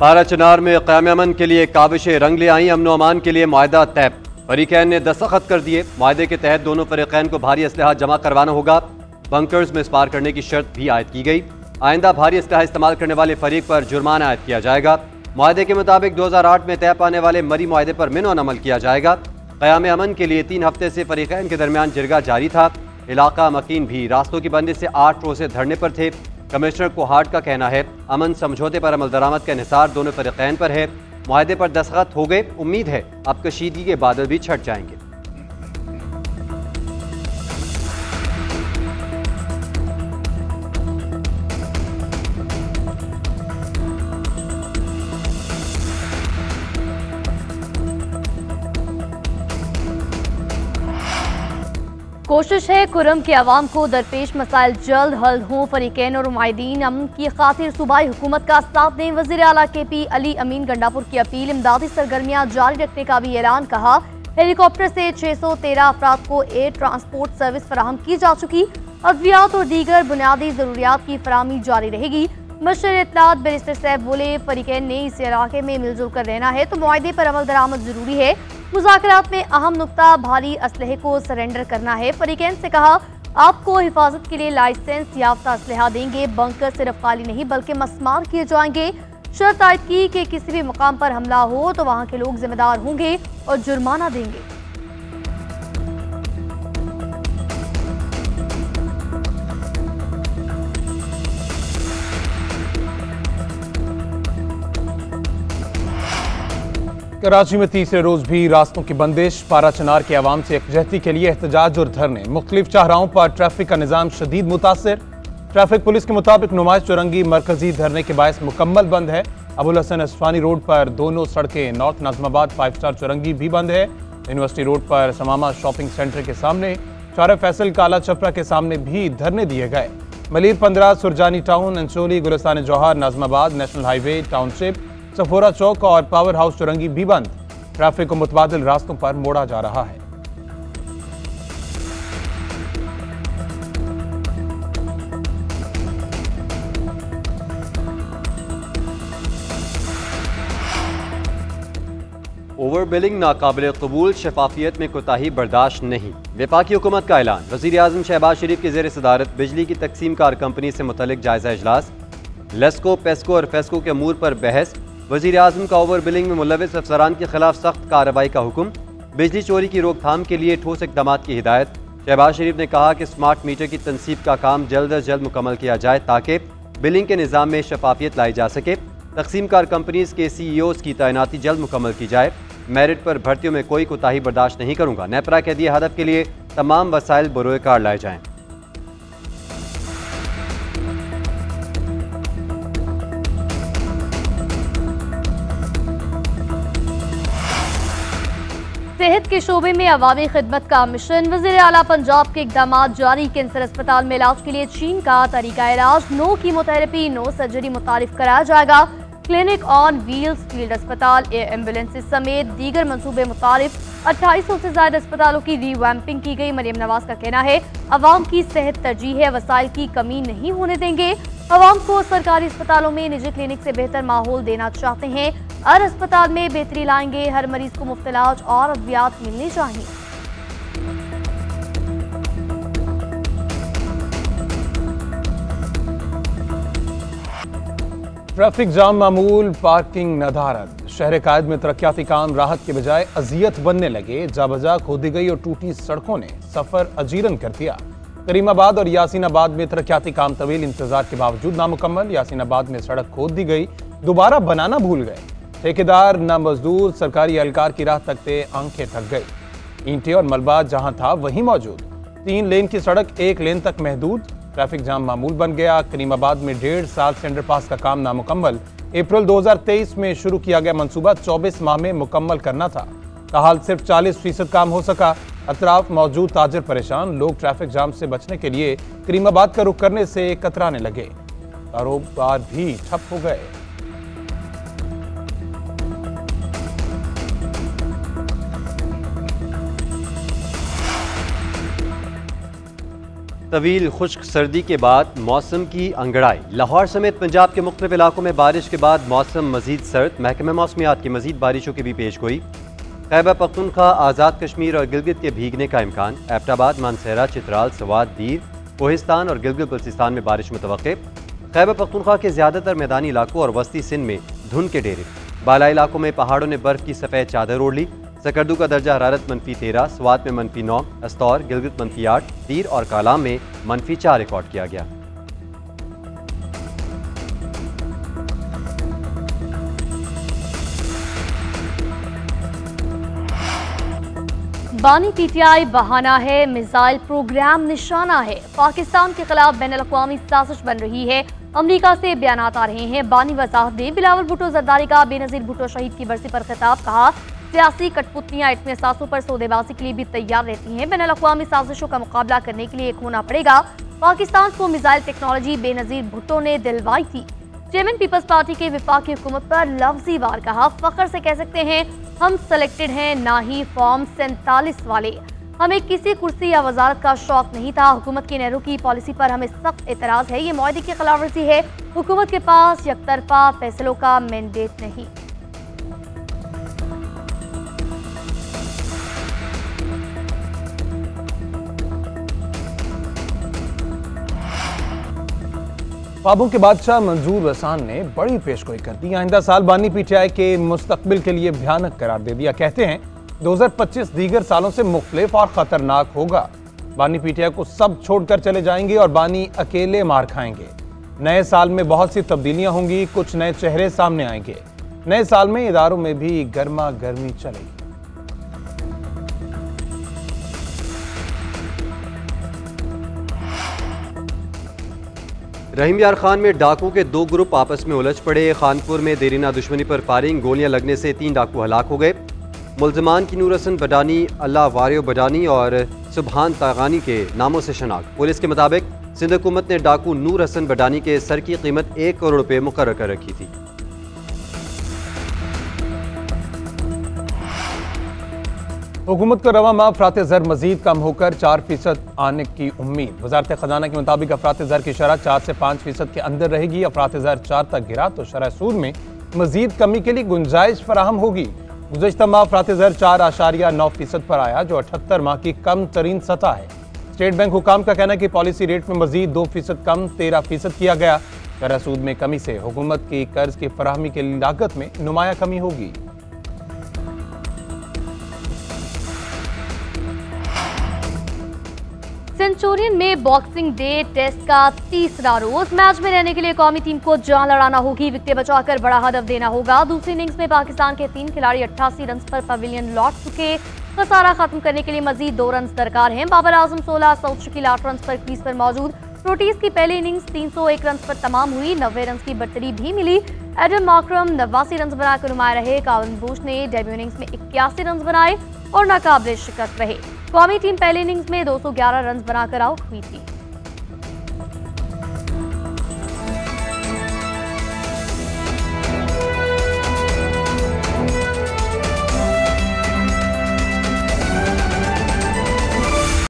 पारा चनार में क़याम अमन के लिए काबिशें रंग ले आई। अमन व अमान के लिए मुआहदा तय। फरीकैन ने दस्तखत कर दिए। मुआहदे के तहत दोनों फरीकैन को भारी असलहा जमा करवाना होगा। बंकर्स में स्पार करने की शर्त भी आयद की गई। आइंदा भारी असलहा इस्तेमाल करने वाले फरीक पर जुर्माना आयद किया जाएगा। मुआहदे के मुताबिक 2008 में तय पाने वाले मरी मुआहदे पर मिन अमल किया जाएगा। क़याम अमन के लिए 3 हफ्ते से फरीकैन के दरमियान जिरगा जारी था। इलाका मकीन भी रास्तों की बंदी से 8 रोज़े धरने पर थे। कमिश्नर कोहाट का कहना है अमन समझौते पर अमल दरामद का इंहिसार दोनों फरीकैन पर है। मुआहदे पर दस्तखत हो गए। उम्मीद है अब कशीदगी के बादल भी छट जाएंगे। कोशिश है खुर्रम के अवाम को दरपेश मसाइल जल्द हल हों। फरीकैन और मुआहिदीन अमन की खातिर सूबाई हुकूमत का साथ दें। वज़ीर आला KP अली अमीन गंडापुर की अपील। इमदादी सरगर्मियाँ जारी रखने का भी ऐलान। कहा हेलीकॉप्टर से 613 अफराद को एयर ट्रांसपोर्ट सर्विस फराहम की जा चुकी। अद्वियात और दीगर बुनियादी ज़रूरियात की फराहमी जारी रहेगी। मशर इत्तलात बैरिस्टर साहब बोले फरीकैन ने इस इलाके में मिलजुल कर रहना है तो मुआहदे पर अमल दरामद जरूरी है। मुज़ाकरात में अहम नुक्ता भारी असलहे को सरेंडर करना है। फरीकैन से कहा आपको हिफाजत के लिए लाइसेंस याफ्ता असलहा देंगे। बंकर सिर्फ खाली नहीं बल्कि मस्मार किए जाएंगे। शर्त आयद की कि किसी भी मकाम पर हमला हो तो वहाँ के लोग जिम्मेदार होंगे और जुर्माना देंगे। कराची में तीसरे रोज भी रास्तों की बंदिश। पारा चनार के अवाम से यकजहती के लिए एहतजाज और धरने। मुख्तलिफ शाहराहों पर ट्रैफिक का निज़ाम शदीद मुतासर। ट्रैफिक पुलिस के मुताबिक नुमाइश चौरंगी मरकजी धरने के बायस मुकम्मल बंद है। अबुल हसन अस्फानी रोड पर दोनों सड़कें, नॉर्थ नाज़िमाबाद 5 स्टार चौरंगी भी बंद है। यूनिवर्सिटी रोड पर समामा शॉपिंग सेंटर के सामने, शारा फैसल काला छपरा के सामने भी धरने दिए गए। Malir 15, Surjani town, Ancholi, Gulistan Jauhar, Nazimabad, national highway, township, Safora Chowk और पावर हाउस चौरंगी भी बंद। ट्रैफिक को मुतबादिल रास्तों पर मोड़ा जा रहा है। ओवर बिलिंग नाकाबिल कबूल। शफाफियत में कोताही बर्दाश्त नहीं। वफाकी हुकूमत का ऐलान। वज़ीर आज़म शहबाज शरीफ की ज़ेर सदारत बिजली की तकसीम कार कंपनी से मुतल्लिक जायजा इजलास। लेस्को, पेस्को और फेस्को के अमूर पर बहस। वज़ीर आज़म का ओवर बिलिंग में मुलविस अफसरान के खिलाफ सख्त कार्रवाई का हुक्म। बिजली चोरी की रोकथाम के लिए ठोस इक़दाम की हिदायत। शहबाज शरीफ ने कहा कि स्मार्ट मीटर की तनसीब का काम जल्द अज जल्द मुकम्मल किया जाए ताकि बिलिंग के निज़ाम में शफाफियत लाई जा सके। तकसीम कार कंपनीज़ के CEOs की तैनाती जल्द मुकम्मल की जाए। मेरिट पर भर्तियों में कोई कोताही बर्दाश्त नहीं करूँगा। नेपरा के दिए हदफ के लिए तमाम वसाइल बरोए कार लाए जाएँ। सेहत के शोबे में अवामी खिदमत का मिशन। वज़ीर आला पंजाब के इक़दाम जारी। कैंसर अस्पताल में इलाज के लिए चीन का तरीका इलाज। नो कीमोथेरेपी, नो सर्जरी मुतारिफ कराया जाएगा। क्लिनिक ऑन व्हील्स, फील्ड अस्पताल, एयर एम्बुलेंसेज समेत दीगर मनसूबे मुतारिफ। 2800 से ज्यादा अस्पतालों की रीवैम्पिंग की गई। मरियम नवाज का कहना है अवाम की सेहत तरजीह है, वसाइल की कमी नहीं होने देंगे। अवाम को सरकारी अस्पतालों में निजी क्लिनिक से बेहतर माहौल देना चाहते हैं। हर अस्पताल में बेहतरी लाएंगे। हर मरीज को मुफ्त इलाज और अद्वियात मिलनी चाहिए। ट्रैफिक जाम मामूल, पार्किंग नदारद। शहर कायद में तरक्याती काम राहत के बजाय अजियत बनने लगे। जाबजा खोदी गई और टूटी सड़कों ने सफर अजीरन कर दिया। करीमाबाद और यासीनाबाद में तरक्याती काम तवील इंतजार के बावजूद नामुकम्मल। यासीनाबाद में सड़क खोद दी गई, दोबारा बनाना भूल गए। ठेकेदार न मजदूर, सरकारी एहलकार की राह तकते आंखें थक गई। ईंटें और मलबा जहां था वहीं मौजूद। 3 लेन की सड़क 1 लेन तक महदूद। ट्रैफिक जाम मामूल बन गया। करीमाबाद में 1.5 साल से अंडरपास का काम नामुकम्मल। अप्रैल 2023 में शुरू किया गया मंसूबा 24 माह में मुकम्मल करना था। ताहाल सिर्फ 40% काम हो सका। अतराफ मौजूद ताजर परेशान। लोग ट्रैफिक जाम से बचने के लिए करीमाबाद का रुख करने से कतराने लगे। कारोबार भी ठप हो गए। तवील खुश्क सर्दी के बाद मौसम की अंगड़ाई। लाहौर समेत पंजाब के मुख्तलिफ इलाकों में बारिश के बाद मौसम मजीद सर्द। महकमे मौसमियात की मजीद बारिशों की भी पेश गोई। खैबर पख्तूनख्वा, आज़ाद कश्मीर और गिलगित के भीगने का इम्कान। एबटाबाद, मानसहरा, चित्राल, सवात, दीर, कोहिस्तान और गिलगित बल्तिस्तान में बारिश मुतवक्के। खैबर पख्तूनख्वा के ज़्यादातर मैदानी इलाकों और वस्ती सिंध में धुंध के डेरे। बालाई इलाकों में पहाड़ों ने बर्फ की सफ़ेद चादर ओढ़ ली। सकरदू का दर्जा हरारत -13, स्वात में -9, अस्तौर, गिलगित -8, दीर और कालाम में -4 रिकॉर्ड किया गया। बानी पीटीआई बहाना है, मिसाइल प्रोग्राम निशाना है। पाकिस्तान के खिलाफ बैनुल-अक़वामी साजिश बन रही है। अमरीका से बयानात आ रहे हैं। बानी वजाहत ने बिलावल भुट्टो जरदारी का बेनज़ीर भुट्टो शहीद की बरसी पर खिताब। कहा, सियासी कठपुतलियां इतने सासों पर सौदेबाजी के लिए भी तैयार रहती हैं। बैनुल-अक़वामी साजिशों का मुकाबला करने के लिए एक होना पड़ेगा। पाकिस्तान को मिसाइल टेक्नोलॉजी बेनज़ीर भुट्टो ने दिलवाई थी। चेयरमैन पीपल्स पार्टी के विफाकी हुकूमत पर लफ्जी वार। कहा, फख्र से कह सकते हैं हम सिलेक्टेड हैं, ना ही फॉर्म 47 वाले। हमें किसी कुर्सी या वजारत का शौक नहीं था। हुकूमत की नेहरू की पॉलिसी पर हमें सख्त एतराज़ है। ये मुआहदे की खिलाफवर्जी है। हुकूमत के पास यकतरफा फैसलों का मैंडेट नहीं। ख्वाबों के बादशाह मंजूर रसान ने बड़ी पेशगोई कर दी। आइंदा साल बानी पीटीआई के मुस्तकबिल के लिए भयानक करार दे दिया। कहते हैं 2025 दीगर सालों से मुख्तलिफ और खतरनाक होगा। बानी पीटीआई को सब छोड़कर चले जाएंगे और बानी अकेले मार खाएंगे। नए साल में बहुत सी तब्दीलियां होंगी, कुछ नए चेहरे सामने आएंगे। नए साल में इदारों में भी गर्मा गर्मी चलेगी। रहीम यार खान में डाकू के 2 ग्रुप आपस में उलझ पड़े। खानपुर में देरीना दुश्मनी पर फायरिंग, गोलियां लगने से 3 डाकू हलाक हो गए। मुल्ज़मान की नूर हसन बडानी, अल्लाह वारियो बडानी और सुबहान तागानी के नामों से शनाख्त। पुलिस के मुताबिक सिंध हुकूमत ने डाकू नूर हसन बडानी के सर की कीमत 1 करोड़ रुपए मुकर्रर कर रखी थी। हुकूमत का रवा माह अफरात ज़र मजीद कम होकर 4% आने की उम्मीद। वजारत खजाना के मुताबिक अफरात ज़र की शरह 4 से 5% के अंदर रहेगी। अफरात ज़र 4 तक गिरा तो शरह सूद में मजीद कमी के लिए गुंजाइश फराहम होगी। गुज़श्ता माह अफरात ज़र 4.9% पर आया, जो 78 माह की कम तरीन सतह है। स्टेट बैंक हुकाम का कहना है कि पॉलिसी रेट में मजीद 2% कम 13% किया गया। शरह सूद में कमी से हुकूमत की कर्ज की फराहमी की लागत में नुमाया कमी होगी। सेंचुरियन में बॉक्सिंग डे टेस्ट का तीसरा रोज। मैच में रहने के लिए कौमी टीम को जान लड़ाना होगी, विकेटें बचाकर बड़ा हदफ देना होगा। दूसरी इनिंग्स में पाकिस्तान के 3 खिलाड़ी 88 रन पर पवेलियन लौट चुके। खसारा खत्म करने के लिए मजीद 2 रन दरकार हैं। बाबर आजम 16, सऊद शकील 8 रन पर क्रीज पर मौजूद। प्रोटीज की पहली इनिंग्स 301 रन पर तमाम हुई। 90 रन की बढ़तरी भी मिली। एडम माकरम 89 रन बनाकर नुमाया रहे। कावन बुश ने डेब्यू इनिंग्स में 81 रन बनाए और नाकाबिल शिकस्त रहे। कौमी टीम पहली इनिंग्स में 211 रन बनाकर आउट हुई थी।